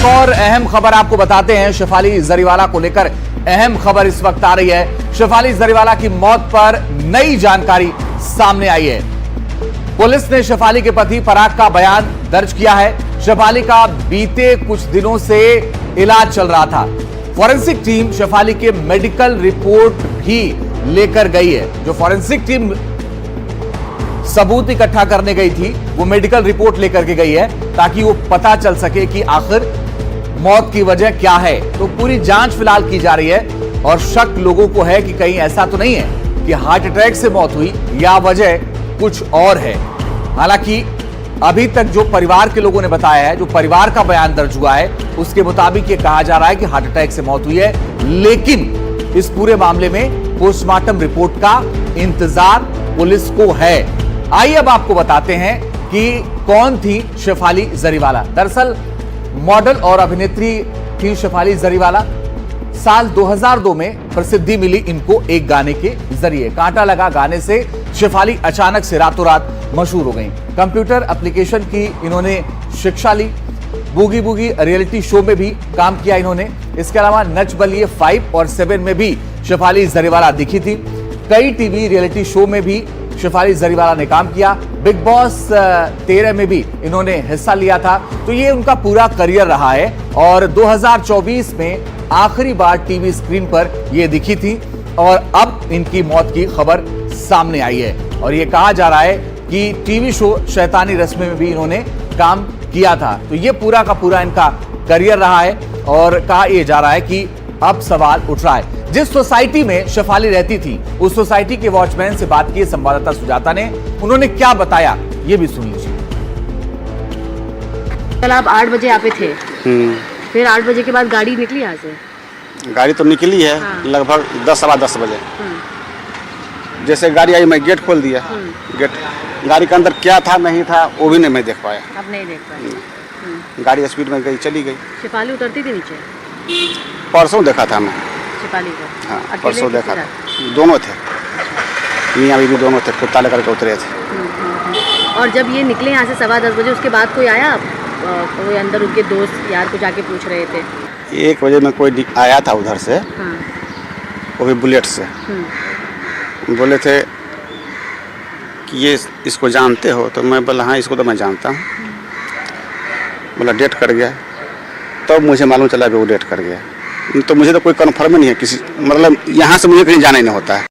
एक और अहम खबर आपको बताते हैं। शेफाली जरीवाला को लेकर अहम खबर इस वक्त आ रही है। शेफाली जरीवाला की मौत पर नई जानकारी सामने आई है। पुलिस ने शेफाली के पति पराग का बयान दर्ज किया है। शेफाली का बीते कुछ दिनों से इलाज चल रहा था। फॉरेंसिक टीम शेफाली के मेडिकल रिपोर्ट भी लेकर गई है। जो फॉरेंसिक टीम सबूत इकट्ठा करने गई थी वो मेडिकल रिपोर्ट लेकर के गई है ताकि वो पता चल सके कि आखिर मौत की वजह क्या है। तो पूरी जांच फिलहाल की जा रही है और शक लोगों को है कि कहीं ऐसा तो नहीं है कि हार्ट अटैक से मौत हुई या वजह कुछ और है। हालांकि अभी तक जो परिवार के लोगों ने बताया है, जो परिवार का बयान दर्ज हुआ है, उसके मुताबिक ये कहा जा रहा है कि हार्ट अटैक से मौत हुई है। लेकिन इस पूरे मामले में पोस्टमार्टम रिपोर्ट का इंतजार पुलिस को है। आइए अब आपको बताते हैं कि कौन थी शेफाली जरीवाला। दरअसल मॉडल और अभिनेत्री थी शेफाली जरीवाला। साल 2002 में प्रसिद्धि मिली इनको एक गाने के जरिए। कांटा लगा गाने से शेफाली अचानक से रातों रात मशहूर हो गई। कंप्यूटर एप्लीकेशन की इन्होंने शिक्षा ली। बूगी बूगी रियलिटी शो में भी काम किया इन्होंने। इसके अलावा नच बलिए 5 और 7 में भी शेफाली जरीवाला दिखी थी। कई टीवी रियलिटी शो में भी शेफाली जरीवाला ने काम किया। बिग बॉस 13 में भी इन्होंने हिस्सा लिया था। तो ये उनका पूरा करियर रहा है और 2024 में आखिरी बार टीवी स्क्रीन पर ये दिखी थी और अब इनकी मौत की खबर सामने आई है। और ये कहा जा रहा है कि टीवी शो शैतानी रस्में में भी इन्होंने काम किया था। तो ये पूरा का पूरा इनका करियर रहा है और कहा यह जा रहा है कि अब सवाल उठ रहा है। जिस सोसाइटी में शेफाली रहती थी उस सोसाइटी के वॉचमैन से बात की संवाददाता सुजाता ने। उन्होंने क्या बताया ये भी सुन लीजिए। कल आप 8 बजे यहाँ पे थे। फिर 8 बजे के बाद गाड़ी निकली यहाँ से? गाड़ी तो निकली है। हाँ। लगभग 10 सवा 10 बजे। जैसे गाड़ी आई मैं गेट खोल दिया। गेट गाड़ी के अंदर क्या था नहीं था वो भी नहीं मैं देख पाया। आप नहीं देख पाए? गाड़ी स्पीड में गई चली गई। शेफाली उतरती थी नीचे? परसों देखा था मैं शेफाली को। हाँ परसों देखा था। दोनों थे, मियाँ बीवी दोनों थे, कुत्ता लेकर के उतरे थे। और जब ये निकले यहाँ से सवा 10 बजे उसके बाद कोई आया? वो अंदर उनके दोस्त यार को जाके पूछ रहे थे। 1 बजे में कोई आया था उधर से। हाँ। वो भी बुलेट से। बोले थे कि ये इसको जानते हो? तो मैं बोला हाँ इसको तो मैं जानता हूँ। बोला डेट कर गया। तो मुझे मालूम चला कि वो डेट कर गया। तो मुझे तो कोई कन्फर्म नहीं है किसी, मतलब यहाँ से मुझे कहीं जाना ही नहीं होता है।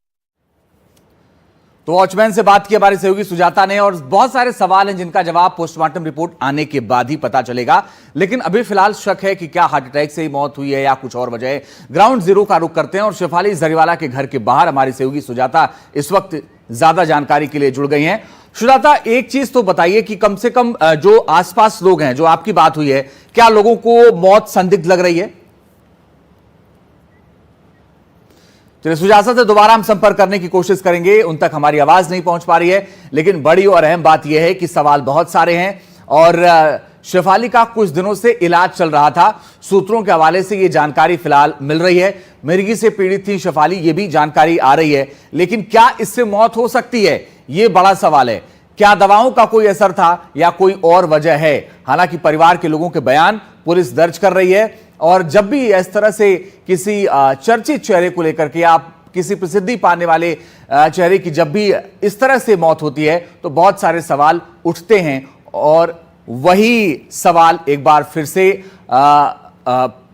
तो वॉचमैन से बात की हमारी सहयोगी सुजाता ने और बहुत सारे सवाल हैं जिनका जवाब पोस्टमार्टम रिपोर्ट आने के बाद ही पता चलेगा। लेकिन अभी फिलहाल शक है कि क्या हार्ट अटैक से ही मौत हुई है या कुछ और वजह है। ग्राउंड जीरो का रुख करते हैं और शेफाली जरीवाला के घर के बाहर हमारी सहयोगी सुजाता इस वक्त ज्यादा जानकारी के लिए जुड़ गई हैं। सुजाता, एक चीज तो बताइए कि कम से कम जो आसपास लोग हैं, जो आपकी बात हुई है, क्या लोगों को मौत संदिग्ध लग रही है? चलिए सुजाता से दोबारा हम संपर्क करने की कोशिश करेंगे, उन तक हमारी आवाज नहीं पहुंच पा रही है। लेकिन बड़ी और अहम बात यह है कि सवाल बहुत सारे हैं और शेफाली का कुछ दिनों से इलाज चल रहा था। सूत्रों के हवाले से यह जानकारी फिलहाल मिल रही है। मिर्गी से पीड़ित थी शेफाली, यह भी जानकारी आ रही है। लेकिन क्या इससे मौत हो सकती है, यह बड़ा सवाल है। क्या दवाओं का कोई असर था या कोई और वजह है? हालांकि परिवार के लोगों के बयान पुलिस दर्ज कर रही है और जब भी इस तरह से किसी चर्चित चेहरे को लेकर के या किसी प्रसिद्धि पाने वाले चेहरे की जब भी इस तरह से मौत होती है तो बहुत सारे सवाल उठते हैं और वही सवाल एक बार फिर से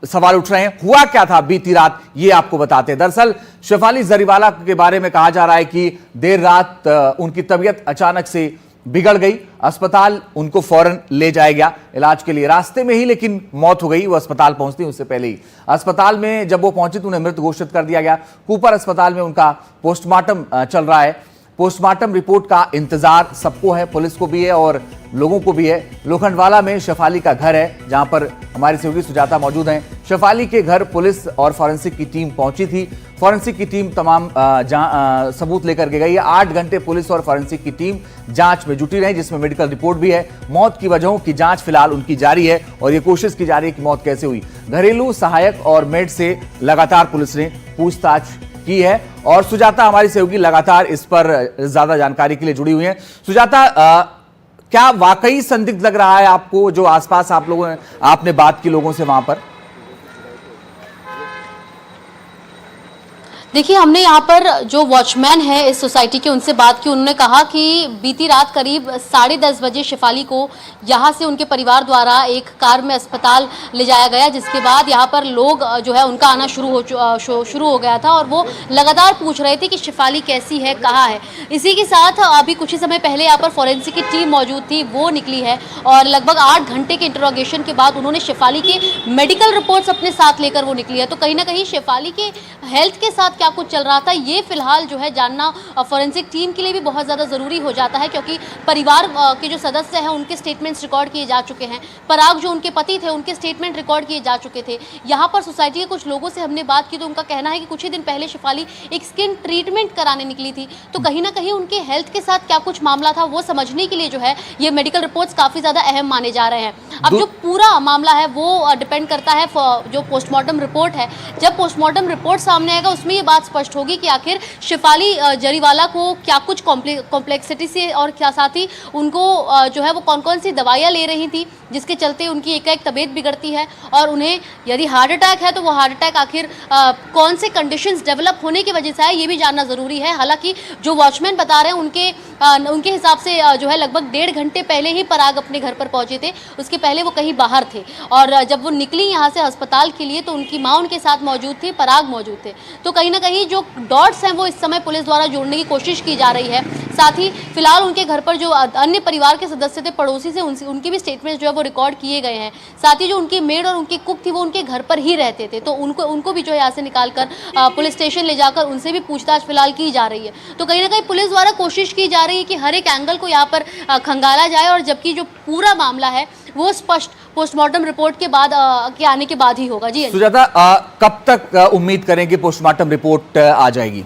सवाल उठ रहे हैं। हुआ क्या था बीती रात, ये आपको बताते हैं। दरअसल शेफाली जरीवाला के बारे में कहा जा रहा है कि देर रात उनकी तबीयत अचानक से बिगड़ गई। अस्पताल उनको फौरन ले जाया गया इलाज के लिए। रास्ते में ही लेकिन मौत हो गई। वो अस्पताल पहुंचती उससे पहले ही अस्पताल में जब वो पहुंची तो उन्हें मृत घोषित कर दिया गया। कूपर अस्पताल में उनका पोस्टमार्टम चल रहा है। पोस्टमार्टम रिपोर्ट का इंतजार सबको है, पुलिस को भी है और लोगों को भी है। लोखंडवाला में शेफाली का घर है जहां पर हमारी सहयोगी सुजाता मौजूद हैं। शेफाली के घर पुलिस और फॉरेंसिक की टीम पहुंची थी। फॉरेंसिक की टीम तमाम सबूत लेकर के गई है। 8 घंटे पुलिस और फॉरेंसिक की टीम जांच में जुटी रही, जिसमें मेडिकल रिपोर्ट भी है। मौत की वजहों की जांच फिलहाल उनकी जारी है और ये कोशिश की जा रही है कि मौत कैसे हुई। घरेलू सहायक और मेड से लगातार पुलिस ने पूछताछ की है और सुजाता हमारी सहयोगी लगातार इस पर ज्यादा जानकारी के लिए जुड़ी हुई है। सुजाता, क्या वाकई संदिग्ध लग रहा है आपको, जो आसपास आप लोगों आपने बात की लोगों से वहां पर? देखिए, हमने यहाँ पर जो वॉचमैन है इस सोसाइटी के, उनसे बात की। उन्होंने कहा कि बीती रात करीब 10:30 बजे शेफाली को यहाँ से उनके परिवार द्वारा एक कार में अस्पताल ले जाया गया, जिसके बाद यहाँ पर लोग जो है उनका आना शुरू हो गया था और वो लगातार पूछ रहे थे कि शेफाली कैसी है, कहाँ है। इसी के साथ अभी कुछ ही समय पहले यहाँ पर फॉरेंसिक की टीम मौजूद थी, वो निकली है और लगभग 8 घंटे के इंटरोगेशन के बाद उन्होंने शेफाली के मेडिकल रिपोर्ट्स अपने साथ लेकर वो निकली है। तो कहीं ना कहीं शेफाली के हेल्थ के साथ क्या कुछ चल रहा था, ये फिलहाल जो है जानना फॉरेंसिक टीम के लिए भी बहुत ज़्यादा ज़रूरी हो जाता है, क्योंकि परिवार के जो सदस्य हैं उनके स्टेटमेंट्स रिकॉर्ड किए जा चुके हैं। पराग जो उनके पति थे, उनके स्टेटमेंट रिकॉर्ड किए जा चुके थे। यहाँ पर सोसाइटी के कुछ लोगों से हमने बात की तो उनका कहना है कि कुछ ही दिन पहले शेफाली एक स्किन ट्रीटमेंट कराने निकली थी, तो कहीं ना कहीं उनके हेल्थ के साथ क्या कुछ मामला था वो समझने के लिए जो है ये मेडिकल रिपोर्ट्स काफ़ी ज़्यादा अहम माने जा रहे हैं। अब जो पूरा मामला है वो डिपेंड करता है जो पोस्टमार्टम रिपोर्ट है। जब पोस्टमार्टम रिपोर्ट सामने आएगा उसमें ये बात स्पष्ट होगी कि आखिर शेफाली जरीवाला को क्या कुछ कॉम्प्लेक्सिटी से और क्या साथ ही उनको जो है वो कौन कौन सी दवाइयाँ ले रही थी जिसके चलते उनकी एकाएक तबीयत बिगड़ती है, और उन्हें यदि हार्ट अटैक है तो वो हार्ट अटैक आखिर कौन से कंडीशंस डेवलप होने की वजह से है, ये भी जानना ज़रूरी है। हालांकि जो वॉचमैन बता रहे हैं उनके हिसाब से जो है लगभग 1.5 घंटे पहले ही पराग अपने घर पर पहुंचे थे, उसके पहले वो कहीं बाहर थे और जब वो निकली यहाँ से अस्पताल के लिए तो उनकी माँ उनके साथ मौजूद थी, पराग मौजूद थे। तो कहीं ना कहीं जो डॉट्स हैं वो इस समय पुलिस द्वारा जोड़ने की कोशिश की जा रही है। साथ ही फिलहाल उनके घर पर जो अन्य परिवार के सदस्य थे, पड़ोसी से उनके भी स्टेटमेंट्स जो है वो रिकॉर्ड किए गए हैं। साथ ही जो उनकी मेड और उनकी कुक थी वो उनके घर पर ही रहते थे, तो उनको भी जो है यहाँ से निकाल कर पुलिस स्टेशन ले जाकर उनसे भी पूछताछ फिलहाल की जा रही है। तो कहीं ना कहीं पुलिस द्वारा कोशिश की जा रही है कि हर एक एंगल को यहाँ पर खंगाला जाए, और जबकि जो पूरा मामला है वो स्पष्ट पोस्टमार्टम रिपोर्ट के बाद के आने के बाद ही होगा। जी सुजाता, कब तक उम्मीद करें कि पोस्टमार्टम रिपोर्ट आ जाएगी?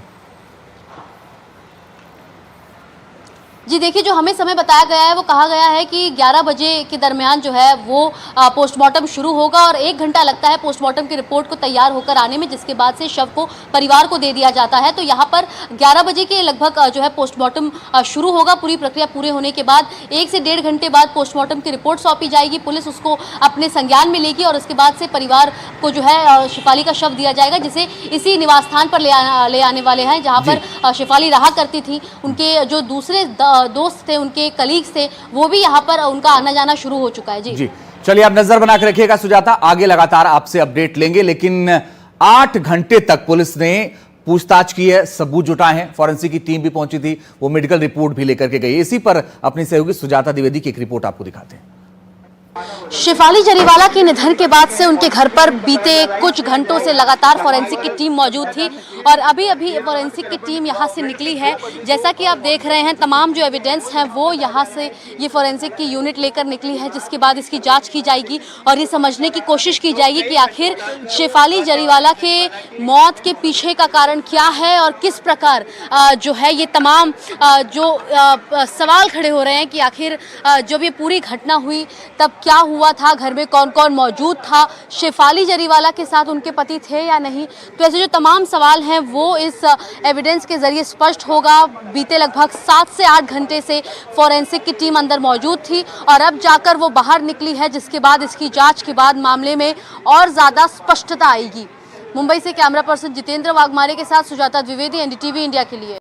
जी देखिए, जो हमें समय बताया गया है वो कहा गया है कि 11 बजे के दरमियान जो है वो पोस्टमार्टम शुरू होगा और 1 घंटा लगता है पोस्टमार्टम की रिपोर्ट को तैयार होकर आने में, जिसके बाद से शव को परिवार को दे दिया जाता है। तो यहाँ पर 11 बजे के लगभग जो है पोस्टमार्टम शुरू होगा। पूरी प्रक्रिया पूरे होने के बाद 1 से 1.5 घंटे बाद पोस्टमार्टम की रिपोर्ट सौंपी जाएगी, पुलिस उसको अपने संज्ञान में लेगी और उसके बाद से परिवार को जो है शेफाली का शव दिया जाएगा, जिसे इसी निवास स्थान पर ले आने वाले हैं जहाँ पर शेफाली रहा करती थी। उनके जो दूसरे दोस्त थे, उनके कलीग्स थे, वो भी यहाँ पर उनका आना जाना शुरू हो चुका है। जी चलिए, आप नजर बना के रखिएगा सुजाता, आगे लगातार आपसे अपडेट लेंगे। लेकिन 8 घंटे तक पुलिस ने पूछताछ की है, सबूत जुटाए हैं, फॉरेंसिक की टीम भी पहुंची थी, वो मेडिकल रिपोर्ट भी लेकर के गई। इसी पर अपनी सहयोगी सुजाता द्विवेदी की एक रिपोर्ट आपको दिखाते हैं। शेफाली जरीवाला के निधन के बाद से उनके घर पर बीते कुछ घंटों से लगातार फॉरेंसिक की टीम मौजूद थी और अभी फॉरेंसिक की टीम यहां से निकली है। जैसा कि आप देख रहे हैं, तमाम जो एविडेंस हैं वो यहां से ये फॉरेंसिक की यूनिट लेकर निकली है, जिसके बाद इसकी जांच की जाएगी और ये समझने की कोशिश की जाएगी कि आखिर शेफाली जरीवाला के मौत के पीछे का कारण क्या है और किस प्रकार जो है ये तमाम जो सवाल खड़े हो रहे हैं कि आखिर जब ये पूरी घटना हुई तब क्या हुआ था, घर में कौन कौन मौजूद था, शेफाली जरीवाला के साथ उनके पति थे या नहीं। तो ऐसे जो तमाम सवाल हैं वो इस एविडेंस के जरिए स्पष्ट होगा। बीते लगभग 7 से 8 घंटे से फॉरेंसिक की टीम अंदर मौजूद थी और अब जाकर वो बाहर निकली है, जिसके बाद इसकी जांच के बाद मामले में और ज़्यादा स्पष्टता आएगी। मुंबई से कैमरा पर्सन जितेंद्र वाघमारे के साथ सुजाता द्विवेदी, एनडीटीवी इंडिया के लिए।